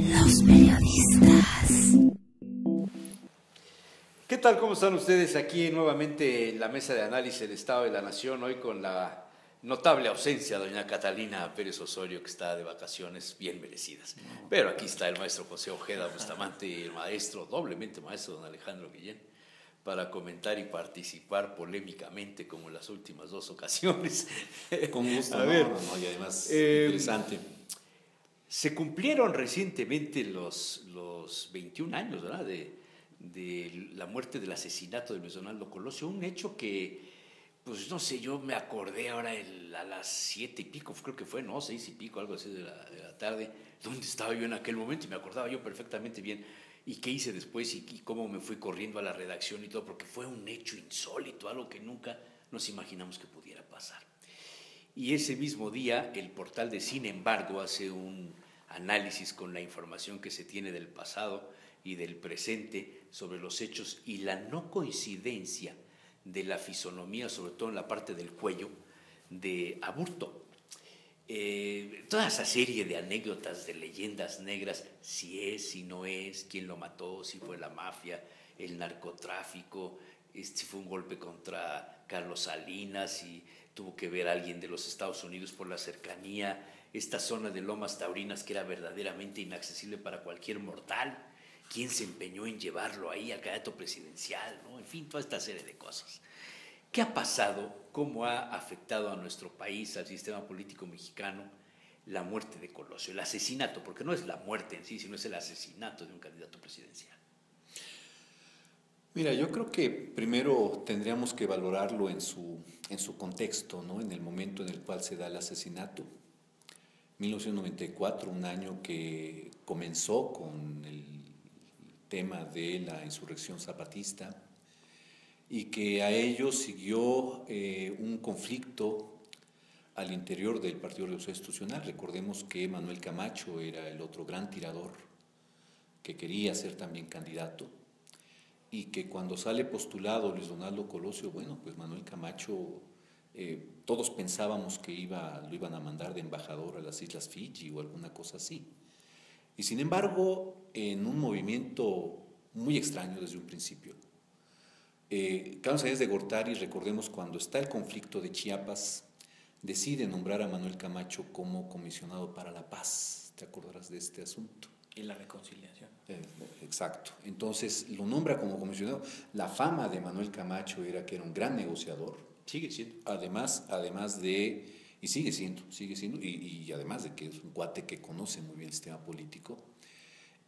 Los periodistas. ¿Qué tal? ¿Cómo están ustedes? Aquí nuevamente en la mesa de análisis del Estado de la Nación, hoy con la notable ausencia de doña Catalina Pérez Osorio, que está de vacaciones bien merecidas. Pero aquí está el maestro José Ojeda Bustamante y el maestro, doblemente maestro, don Alejandro Guillén, para comentar y participar polémicamente como en las últimas dos ocasiones. Con gusto, A ver, y además interesante. Se cumplieron recientemente los 21 años, ¿verdad?, de la muerte, del asesinato de Luis Donaldo Colosio, un hecho que, pues no sé, yo me acordé ahora a las 7 y pico, creo que fue, ¿no? 6 y pico, algo así de la tarde, dónde estaba yo en aquel momento, y me acordaba yo perfectamente bien, y qué hice después, y cómo me fui corriendo a la redacción y todo, porque fue un hecho insólito, algo que nunca nos imaginamos que pudiera pasar. Y ese mismo día, el portal de Sin embargo hace un análisis con la información que se tiene del pasado y del presente sobre los hechos y la no coincidencia de la fisonomía, sobre todo en la parte del cuello, de Aburto. Toda esa serie de anécdotas, de leyendas negras, si es, si no es, quién lo mató, si fue la mafia, el narcotráfico, si fue un golpe contra Carlos Salinas, y tuvo que ver a alguien de los Estados Unidos por la cercanía, esta zona de Lomas Taurinas que era verdaderamente inaccesible para cualquier mortal, quién se empeñó en llevarlo ahí al candidato presidencial, ¿no? En fin, toda esta serie de cosas. ¿Qué ha pasado? ¿Cómo ha afectado a nuestro país, al sistema político mexicano, la muerte de Colosio, el asesinato? Porque no es la muerte en sí, sino es el asesinato de un candidato presidencial. Mira, yo creo que primero tendríamos que valorarlo en su contexto, ¿no? En el momento en el cual se da el asesinato. 1994, un año que comenzó con el tema de la insurrección zapatista y que a ello siguió un conflicto al interior del Partido Revolucionario Institucional. Recordemos que Manuel Camacho era el otro gran tirador que quería ser también candidato, y que cuando sale postulado Luis Donaldo Colosio, bueno, pues Manuel Camacho, todos pensábamos que lo iban a mandar de embajador a las Islas Fiji o alguna cosa así. Y sin embargo, en un movimiento muy extraño desde un principio, Carlos Salinas de Gortari, recordemos, cuando está el conflicto de Chiapas, decide nombrar a Manuel Camacho como comisionado para la paz. ¿Te acordarás de este asunto? Y la reconciliación. Exacto. Entonces lo nombra como comisionado. La fama de Manuel Camacho era que era un gran negociador. Sigue siendo. Además de, y sigue siendo, y además de que es un cuate que conoce muy bien el sistema político,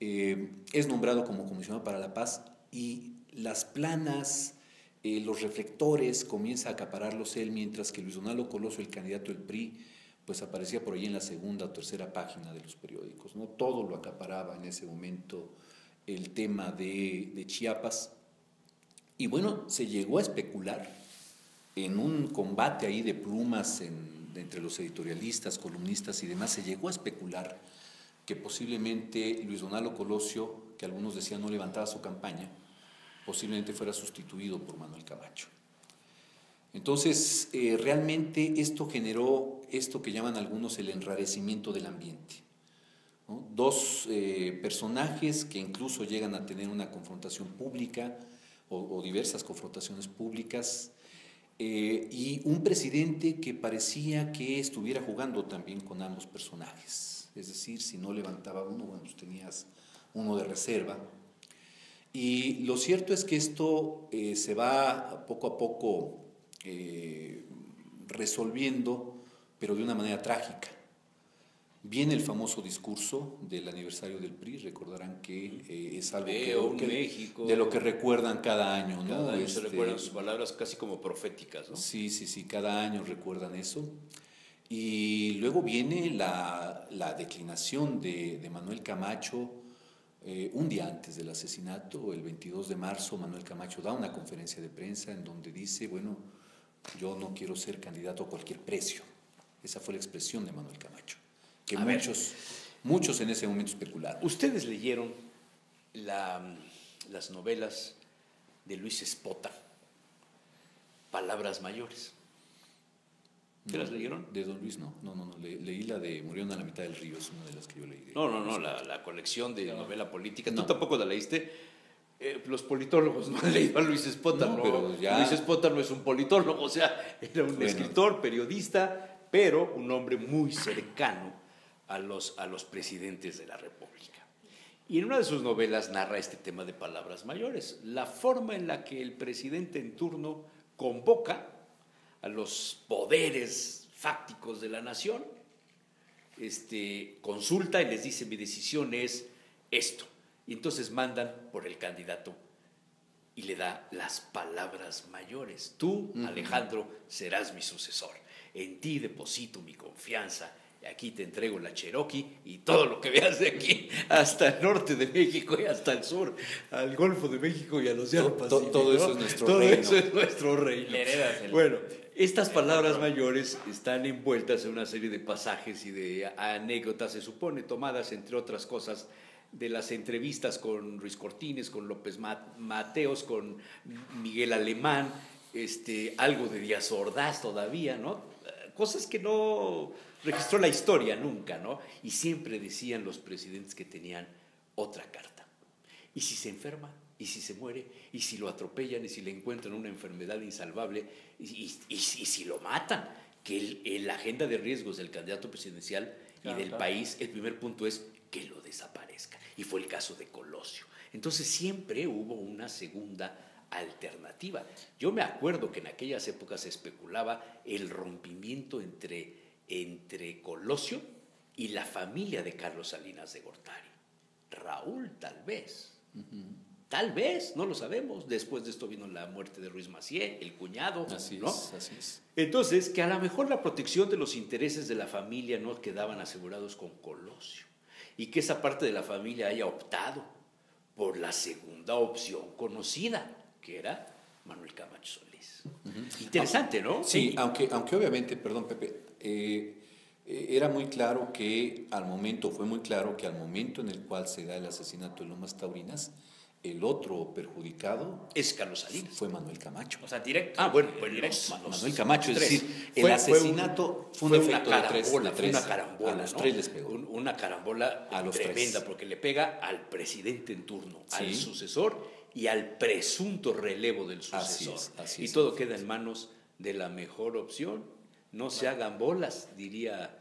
es nombrado como comisionado para la paz, y las planas, los reflectores comienza a acapararlos él, mientras que Luis Donaldo Colosio, el candidato del PRI, pues aparecía por ahí en la segunda o tercera página de los periódicos, ¿no? Todo lo acaparaba en ese momento el tema de Chiapas. Y bueno, se llegó a especular en un combate ahí de plumas entre los editorialistas, columnistas y demás, se llegó a especular que posiblemente Luis Donaldo Colosio, que algunos decían no levantaba su campaña, posiblemente fuera sustituido por Manuel Camacho. Entonces, realmente esto generó esto que llaman algunos el enrarecimiento del ambiente, ¿no? Dos personajes que incluso llegan a tener una confrontación pública o diversas confrontaciones públicas, y un presidente que parecía que estuviera jugando también con ambos personajes. Es decir, si no levantaba uno, bueno, pues tenías uno de reserva. Y lo cierto es que esto se va poco a poco resolviendo, pero de una manera trágica. Viene el famoso discurso del aniversario del PRI, recordarán que es algo México, de lo que recuerdan cada año, ¿no? Cada año se recuerdan sus palabras casi como proféticas, ¿no? Sí, cada año recuerdan eso. Y luego viene la declinación de Manuel Camacho. Un día antes del asesinato, el 22 de marzo, Manuel Camacho da una conferencia de prensa en donde dice, bueno, yo no quiero ser candidato a cualquier precio. Esa fue la expresión de Manuel Camacho, que muchos en ese momento especularon. Ustedes leyeron las novelas de Luis Espota, Palabras Mayores. ¿Te las leyeron? De Don Luis no. Leí la de Murieron a la mitad del río, es una de las que yo leí. No, la colección de novela política. No. ¿Tú tampoco la leíste? Los politólogos no han leído a Luis Espótano. No, pero ya... Luis Espótano es un politólogo, o sea, era un escritor, periodista, pero un hombre muy cercano a los presidentes de la República. Y en una de sus novelas narra este tema de palabras mayores, la forma en la que el presidente en turno convoca a los poderes fácticos de la nación, consulta y les dice: mi decisión es esto. Y entonces mandan por el candidato y le da las palabras mayores. Tú, Alejandro, serás mi sucesor. En ti deposito mi confianza. Aquí te entrego la Cherokee y todo lo que veas de aquí hasta el norte de México y hasta el sur, al Golfo de México y al Océano Pacífico. Todo eso es nuestro todo reino. Eso es nuestro reino. Le heredas el... Bueno, estas palabras mayores están envueltas en una serie de pasajes y de anécdotas, se supone, tomadas, entre otras cosas, de las entrevistas con Ruiz Cortines, con López Mateos, con Miguel Alemán, algo de Díaz Ordaz todavía, ¿no? Cosas que no registró la historia nunca, ¿no? Y siempre decían los presidentes que tenían otra carta. ¿Y si se enferma? ¿Y si se muere? ¿Y si lo atropellan? ¿Y si le encuentran una enfermedad insalvable? ¿Y si lo matan? Que la agenda de riesgos del candidato presidencial y del país, el primer punto es que lo desaparezca. Y fue el caso de Colosio. Entonces siempre hubo una segunda alternativa. Yo me acuerdo que en aquellas épocas se especulaba el rompimiento entre Colosio y la familia de Carlos Salinas de Gortari. Raúl, tal vez. Tal vez, no lo sabemos. Después de esto vino la muerte de Ruiz Massieu, el cuñado. Así ¿no? así es. Entonces, que a lo mejor la protección de los intereses de la familia no quedaban asegurados con Colosio. Y que esa parte de la familia haya optado por la segunda opción conocida, que era Manuel Camacho Solís. Interesante, ¿no? Sí, aunque obviamente, perdón, Pepe, era muy claro que fue muy claro que al momento en el cual se da el asesinato de Lomas Taurinas, el otro perjudicado es Carlos Salinas. Fue Manuel Camacho. O sea, directo. Bueno, pues directo. Manuel Camacho, es tres. decir, el asesinato fue un efecto de tres. Fue una carambola, A los ¿no? tres les pegó. Una carambola A los tremenda, tres. porque le pega al presidente en turno, Sí. al sucesor y al presunto relevo del sucesor. Así y es, todo queda en manos de la mejor opción. No se hagan bolas, diría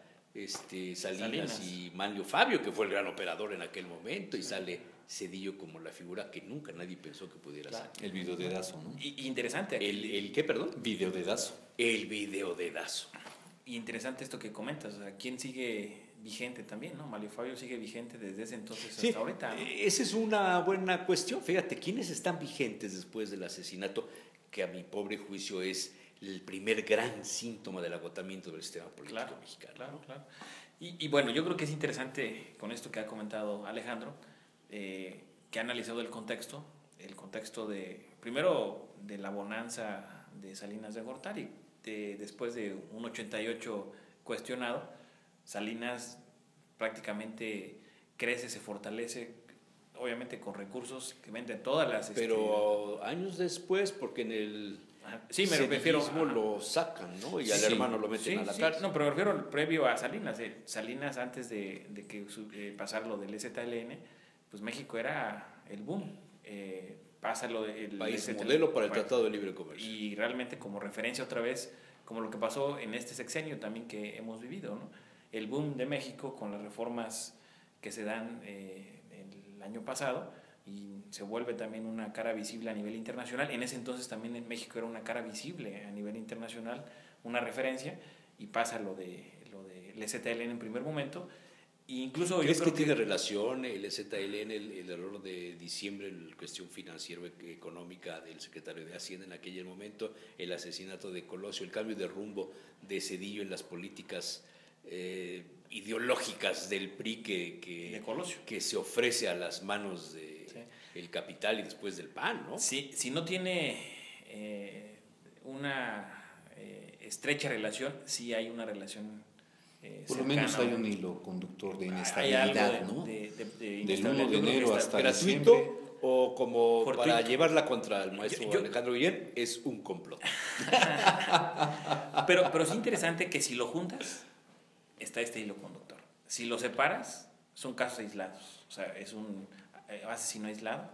Salinas y Manlio Fabio, que fue el gran operador en aquel momento, y sale Zedillo como la figura que nunca nadie pensó que pudiera ser. El videodedazo, ¿no? Y interesante. ¿El qué, perdón? Videodedazo. El videodedazo. Y interesante esto que comentas. O sea, ¿quién sigue vigente también, no? Manlio Fabio sigue vigente desde ese entonces hasta ahorita, ¿no? Esa es una buena cuestión. Fíjate, ¿quiénes están vigentes después del asesinato? Que a mi pobre juicio es el primer gran síntoma del agotamiento del sistema político mexicano. Claro. Y bueno, yo creo que es interesante con esto que ha comentado Alejandro, que ha analizado el contexto primero de la bonanza de Salinas de Gortari, después de un 88 cuestionado, Salinas prácticamente crece, se fortalece, obviamente con recursos que venden todas las... Pero años después, porque en el... Sí, me refiero lo sacan, ¿no? Y al hermano lo meten a la cárcel. No, pero me refiero previo a Salinas. Salinas, antes de que pasar lo del EZLN, pues México era el boom. Pasa lo del país EZLN, modelo para el Tratado de Libre Comercio. Y realmente como referencia otra vez, como lo que pasó en este sexenio también que hemos vivido, ¿no? El boom de México con las reformas que se dan el año pasado, y se vuelve también una cara visible a nivel internacional. En ese entonces también en México era una cara visible a nivel internacional, una referencia, y pasa lo del EZLN en primer momento. E incluso ¿Crees yo creo que tiene relación el EZLN, el error de diciembre, la cuestión financiera económica del secretario de Hacienda en aquel momento, el asesinato de Colosio, el cambio de rumbo de Zedillo en las políticas ideológicas del PRI que se ofrece a las manos de el capital y después del PAN, ¿no? Sí, si no tiene una estrecha relación, sí hay una relación por lo menos hay un hilo conductor de hay inestabilidad, algo ¿no? de Del 1 de enero hasta gratuito diciembre. o como Fortuito. para llevarla contra el maestro Yo- Alejandro Guillén, es un complot. Pero es interesante que si lo juntas, está este hilo conductor. Si lo separas, son casos aislados. O sea, es un asesino aislado.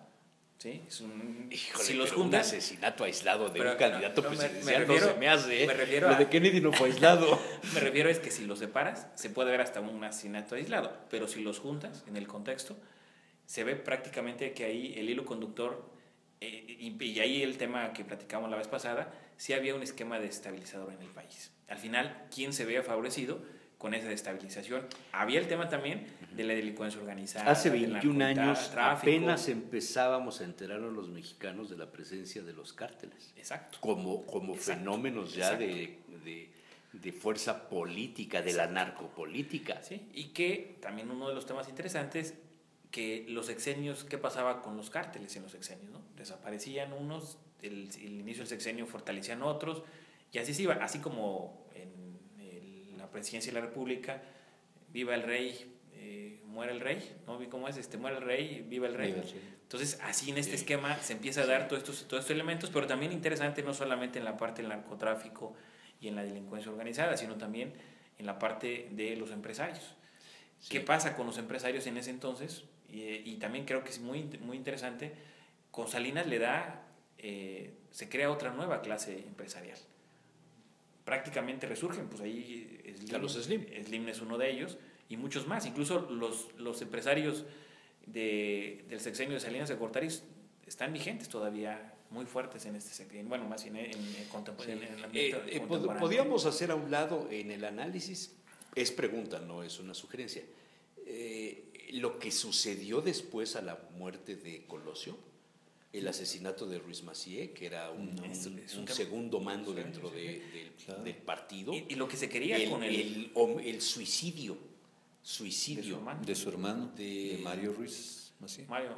¿Sí? Es un, Híjole, si los pero un juntas, asesinato aislado de pero, un candidato no, me presidencial refiero- no se me hace. me refiero Lo a- de Kennedy no fue aislado. me refiero es que si los separas, se puede ver hasta un asesinato aislado. Pero si los juntas en el contexto, se ve prácticamente que ahí el hilo conductor, y ahí el tema que platicamos la vez pasada, sí había un esquema desestabilizador en el país. Al final, ¿quién se veía favorecido con esa desestabilización? Había el tema también de la delincuencia organizada. Hace del 21 años narcotráfico. apenas empezábamos a enterarnos los mexicanos de la presencia de los cárteles. Exacto. Como Exacto, fenómenos ya exacto. de fuerza política, de la narcopolítica. ¿Sí? Y que también uno de los temas interesantes, que los sexenios, ¿qué pasaba con los cárteles en los sexenios? ¿No? Desaparecían unos, el inicio del sexenio fortalecían otros, y así se iba, así como en la presidencia de la República, viva el rey, muere el rey, ¿no? ¿Cómo es? Muere el rey, viva el rey. Viva el rey. Entonces, así en este esquema se empieza a dar todos estos elementos, pero también interesante no solamente en la parte del narcotráfico y en la delincuencia organizada, sino también en la parte de los empresarios. Sí. ¿Qué pasa con los empresarios en ese entonces? Y también creo que es muy, muy interesante, con Salinas le da, se crea otra nueva clase empresarial. Prácticamente resurgen, pues ahí Carlos Slim. Slim es uno de ellos, y muchos más. Incluso los empresarios del sexenio de Salinas de Gortari están vigentes todavía, muy fuertes en este sexenio, bueno, más bien en el ambiente contemporáneo. Podríamos hacer a un lado en el análisis, es pregunta, no es una sugerencia, lo que sucedió después a la muerte de Colosio, el asesinato de Ruiz Massieu, que era un tema. segundo mando Sí, dentro sí. Claro. del partido, Y lo que se quería con el suicidio de su hermano. De su hermano, De- de Mario Ruiz Massieu. Mario,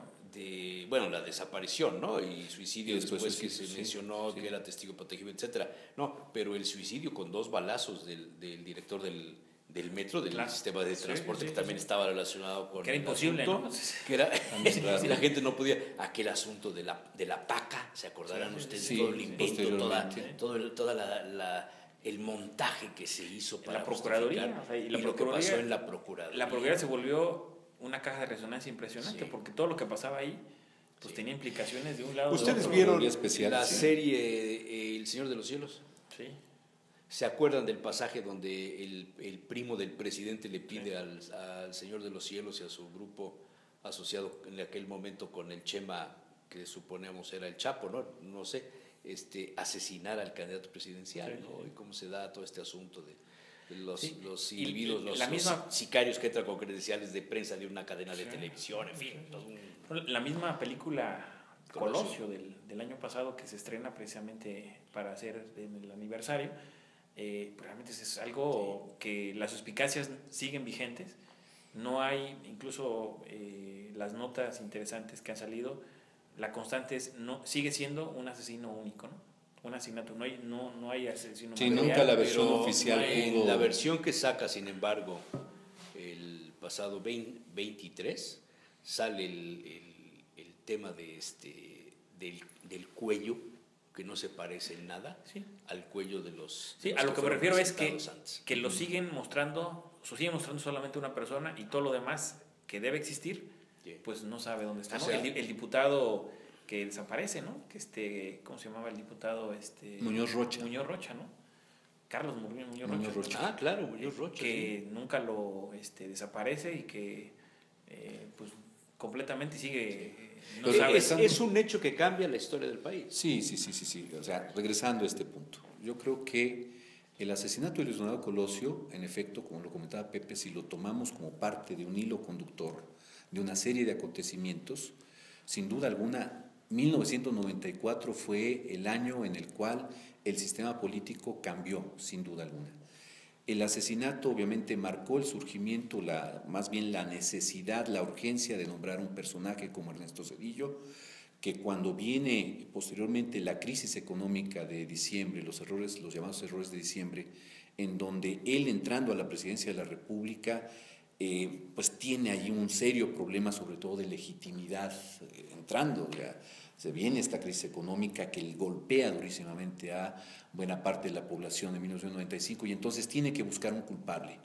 bueno, la desaparición, ¿no? Y suicidio Y después después que suicidio, se sí, mencionó sí. que era testigo protegido, etcétera. No, pero el suicidio con 2 balazos del director del metro, del Claro. sistema de Sí, transporte, sí, que sí, también sí. estaba relacionado con Que era el imposible, asunto, ¿no? que era, Claro. y la gente no podía, aquel asunto de la paca, ¿se acordarán Sí, ustedes? sí, todo el sí, invento, posteriormente. toda el montaje que se hizo para la Procuraduría, justificar, o sea, y lo que pasó en la Procuraduría. La Procuraduría se volvió una caja de resonancia impresionante, Sí. porque todo lo que pasaba ahí pues Sí. tenía implicaciones de un lado. ¿Ustedes de otro. vieron Procuraduría especial, la sí. serie El Señor de los Cielos? Sí. ¿Se acuerdan del pasaje donde el primo del presidente le pide al Señor de los Cielos y a su grupo asociado en aquel momento con el Chema, que suponemos era el Chapo, no sé, asesinar al candidato presidencial, Sí, ¿no? sí. Y cómo se da todo este asunto de los Sí. Y individuos, los misma- sicarios que entran con credenciales de prensa de una cadena de televisión, en fin. todo La misma película Colosio. Colosio del año pasado, que se estrena precisamente para hacer el aniversario, realmente es algo que las suspicacias siguen vigentes. No hay, incluso las notas interesantes que han salido, la constante sigue siendo un asesino único, ¿no? Un asesinato, no hay asesino Sí, material. nunca la versión Pero oficial en pudo- la versión que saca, sin embargo, el pasado 23, sale el tema del cuello, que no se parece en nada Sí. al cuello de los Sí, de los a lo que me fueron refiero es presentados antes. que lo siguen mostrando solamente una persona, y todo lo demás que debe existir, Sí. pues no sabe dónde está, O ¿no? sea- El diputado que desaparece, ¿no? Que ¿cómo se llamaba el diputado? Muñoz Rocha. Muñoz Rocha, ¿no? Carlos Muñoz Muñoz Rocha. Rocha. Ah, claro, Muñoz Rocha. Que nunca lo desaparece, y que pues completamente sigue, no Pero sabe. Es un hecho que cambia la historia del país. Sí. O sea, regresando a este punto, yo creo que el asesinato de Luis Donaldo Colosio, en efecto, como lo comentaba Pepe, si lo tomamos como parte de un hilo conductor de una serie de acontecimientos, sin duda alguna, 1994 fue el año en el cual el sistema político cambió, sin duda alguna. El asesinato obviamente marcó el surgimiento, más bien la necesidad, la urgencia de nombrar un personaje como Ernesto Zedillo, que cuando viene posteriormente la crisis económica de diciembre, los llamados errores de diciembre, en donde él, entrando a la presidencia de la República, pues tiene allí un serio problema, sobre todo de legitimidad entrando. Ya se viene esta crisis económica que golpea durísimamente a buena parte de la población de 1995 y entonces tiene que buscar un culpable.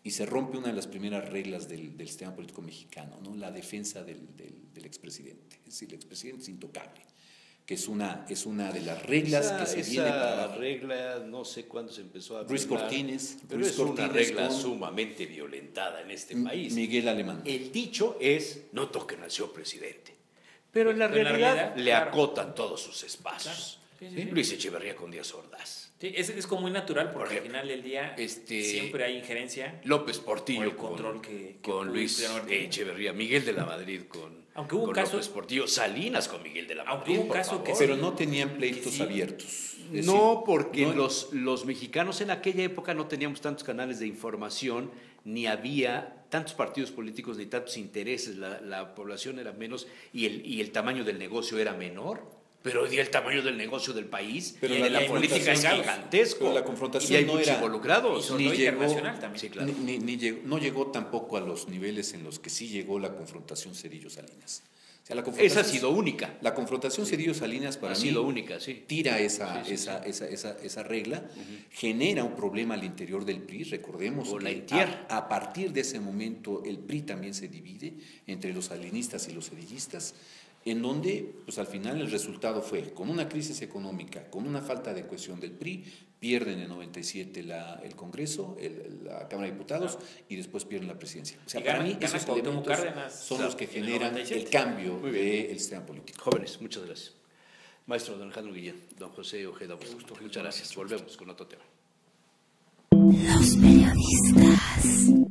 Y se rompe una de las primeras reglas del sistema político mexicano, ¿no? La defensa del expresidente. Es decir, el expresidente es intocable, que es una de las reglas que se viene para abajo. Regla, no sé cuándo se empezó a Ruiz violar, Cortines. pero Ruiz es una Cortines regla con sumamente violentada en este país. Miguel Alemán. El dicho es, no toquen al señor presidente. Pero en la Pero en la realidad realidad, le claro. acotan todos sus espacios. Claro. Sí, sí, sí. Luis Echeverría con Díaz Ordaz. Sí, es como muy natural porque Por ejemplo, al final del día siempre hay injerencia. López Por Portillo el control que con Luis pudieron haber tenido. Echeverría, Miguel de la Madrid con, Aunque hubo un con caso- López Portillo, Salinas con Miguel de la Aunque Madrid, hubo un por caso que favor. Pero no tenían pleitos Sí. abiertos. Es No, decir, porque no- los mexicanos en aquella época no teníamos tantos canales de información, ni había tantos partidos políticos, ni tantos intereses, la población era menos y el tamaño del negocio era menor. Pero hoy día el tamaño del negocio del país Pero y la de la política es confrontación- gigantesco. pero la confrontación y hay no muchos era- involucrados. y sobre todo internacional también. Sí, claro. no llegó tampoco a los niveles en los que sí llegó la confrontación Cedillo-Salinas. O sea, la Esa confrontación, ha sido única. La confrontación Cedillo-Salinas para Ha mí sido única, sí. tira esa regla, genera un problema al interior del PRI. Recordemos O la que entierra. a partir de ese momento el PRI también se divide entre los salinistas y los cedillistas, en donde pues al final el resultado fue, con una crisis económica, con una falta de cohesión del PRI, pierden en 97 el Congreso, la Cámara de Diputados, y después pierden la presidencia. O sea, Y para gana- mí gana esos Cuauhtémoc elementos Cárdenas, son claro, los que en el generan 97. el cambio Muy bien. del sistema político. Jóvenes, muchas gracias. Maestro don Alejandro Guillén, don José Ojeda Bustamante, muchas gracias. Volvemos con otro tema. Los periodistas.